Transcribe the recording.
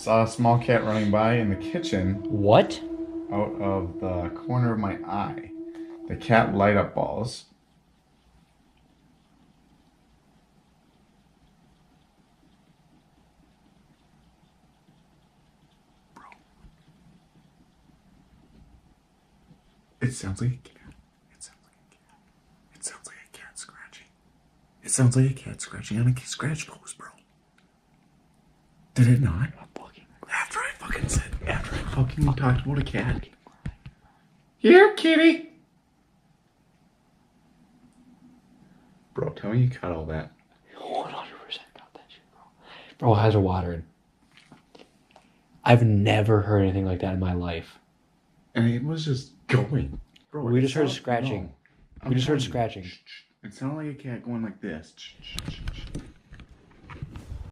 Saw a small cat running by in the kitchen What? out of the corner of my eye. The cat light up balls. It sounds like a cat. It sounds like a cat. It sounds like a cat scratching. It sounds like a cat scratching on a scratch post, bro. Did it not? After I fucking talked about a cat. Here, kitty. Bro, tell me you cut all that. 100% got that shit, bro. Bro, eyes are watering. I've never heard anything like that in my life. And it was just going. Bro, We just heard scratching. No. We just heard telling you. scratching. It sounded like a cat going like this.